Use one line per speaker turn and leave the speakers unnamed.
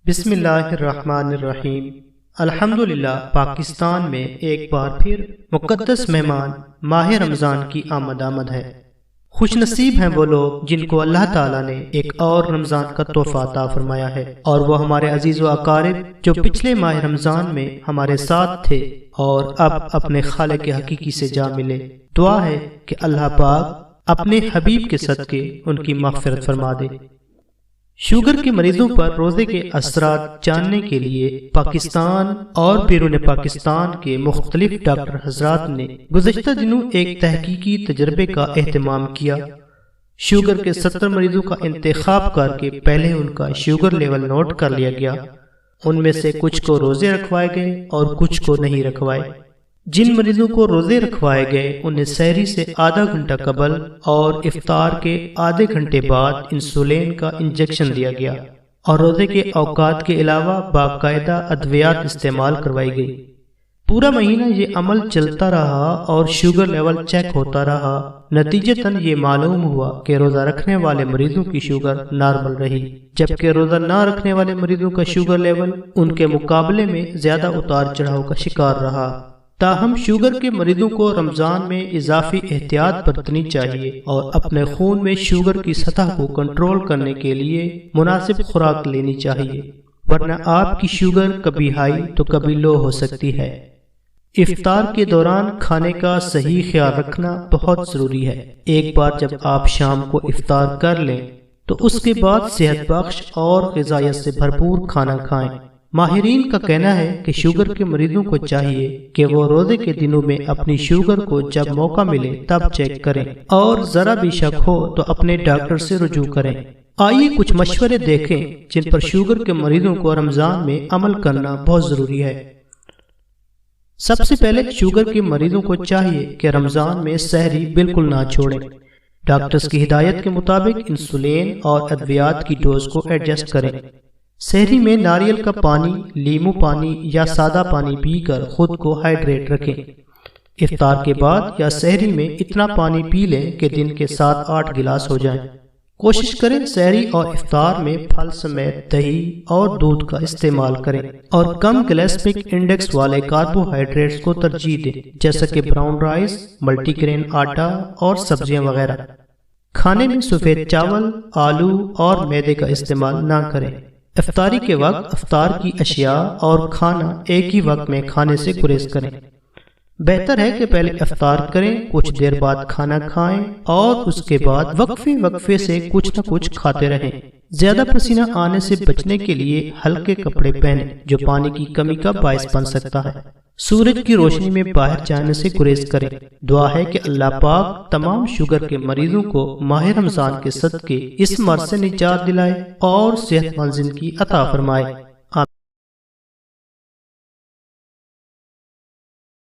بسم اللہ الرحمن الرحیم۔ الحمدللہ پاکستان میں ایک بار پھر مقدس مہمان ماہ رمضان کی آمد ہے۔ خوش نصیب ہیں وہ لوگ جن کو اللہ تعالیٰ نے ایک اور رمضان کا تحفہ عطا فرمایا ہے، اور وہ ہمارے عزیز و اقارب جو پچھلے ماہ رمضان میں ہمارے ساتھ تھے اور اب اپنے خالق حقیقی سے جا ملے۔ دعا ہے کہ اللہ پاک اپنے حبیب کے صدقے ان کی مغفرت فرما دے۔ شوگر کے مریضوں پر روزے کے اثرات جاننے کے لیے پاکستان اور بیرون پاکستان کے مختلف ڈاکٹر حضرات نے گزشتہ دنوں ایک تحقیقی تجربے کا اہتمام کیا۔ شوگر کے 70 مریضوں کا انتخاب کر کے پہلے ان کا شوگر لیول نوٹ کر لیا گیا۔ ان میں سے کچھ کو روزے رکھوائے گئے اور کچھ کو نہیں رکھوائے۔ جن مریضوں کو روزے رکھوائے گئے انہیں سحری سے آدھا گھنٹہ قبل اور افطار کے آدھے گھنٹے بعد انسولین کا انجیکشن دیا گیا، اور روزے کے اوقات کے علاوہ باقاعدہ ادویات استعمال کروائی گئی۔ پورا مہینہ یہ عمل چلتا رہا اور شوگر لیول چیک ہوتا رہا۔ نتیجتاً یہ معلوم ہوا کہ روزہ رکھنے والے مریضوں کی شوگر نارمل رہی، جبکہ روزہ نہ رکھنے والے مریضوں کا شوگر لیول ان کے مقابلے میں زیادہ اتار چڑھاؤ کا شکار رہا۔ تاہم شوگر کے مریضوں کو رمضان میں اضافی احتیاط برتنی چاہیے اور اپنے خون میں شوگر کی سطح کو کنٹرول کرنے کے لیے مناسب خوراک لینی چاہیے، ورنہ آپ کی شوگر کبھی ہائی تو کبھی لو ہو سکتی ہے۔ افطار کے دوران کھانے کا صحیح خیال رکھنا بہت ضروری ہے۔ ایک بار جب آپ شام کو افطار کر لیں تو اس کے بعد صحت بخش اور غذائیت سے بھرپور کھانا کھائیں۔ ماہرین کا کہنا ہے کہ شوگر کے مریضوں کو چاہیے کہ وہ روزے کے دنوں میں اپنی شوگر کو جب موقع ملے تب چیک کریں، اور ذرا بھی شک ہو تو اپنے ڈاکٹر سے رجوع کریں۔ آئیے کچھ مشورے دیکھیں جن پر شوگر کے مریضوں کو رمضان میں عمل کرنا بہت ضروری ہے۔ سب سے پہلے شوگر کے مریضوں کو چاہیے کہ رمضان میں سحری بالکل نہ چھوڑیں۔ ڈاکٹرز کی ہدایت کے مطابق انسولین اور ادویات کی ڈوز کو ایڈجسٹ کریں۔ سحری میں ناریل کا پانی، لیمو پانی یا سادہ پانی پی کر خود کو ہائیڈریٹ رکھیں۔ افطار کے بعد یا سحری میں اتنا پانی پی لیں کہ دن کے 7-8 گلاس ہو جائیں۔ کوشش کریں سحری اور افطار میں پھل سمیت دہی اور دودھ کا استعمال کریں، اور کم گلائسیمک انڈیکس والے کاربوہائیڈریٹس کو ترجیح دیں، جیسا کہ براؤن رائس، ملٹی گرین آٹا اور سبزیاں وغیرہ۔ کھانے میں سفید چاول، آلو اور میدے کا استعمال نہ کریں۔ افطاری کے وقت افطار کی اشیاء اور کھانا ایک ہی وقت میں کھانے سے گریز کریں۔ بہتر ہے کہ پہلے افطار کریں، کچھ دیر بعد کھانا کھائیں اور اس کے بعد وقفے سے کچھ نہ کچھ کھاتے رہیں۔ زیادہ پسینہ آنے سے بچنے کے لیے ہلکے کپڑے پہنیں جو پانی کی کمی کا باعث بن سکتا ہے۔ سورج کی روشنی میں باہر جانے سے گریز کریں۔ دعا ہے کہ اللہ پاک تمام شوگر کے مریضوں کو ماہ رمضان کے صدقے اس مرض سے نجات دلائے اور صحت مند زندگی عطا فرمائے۔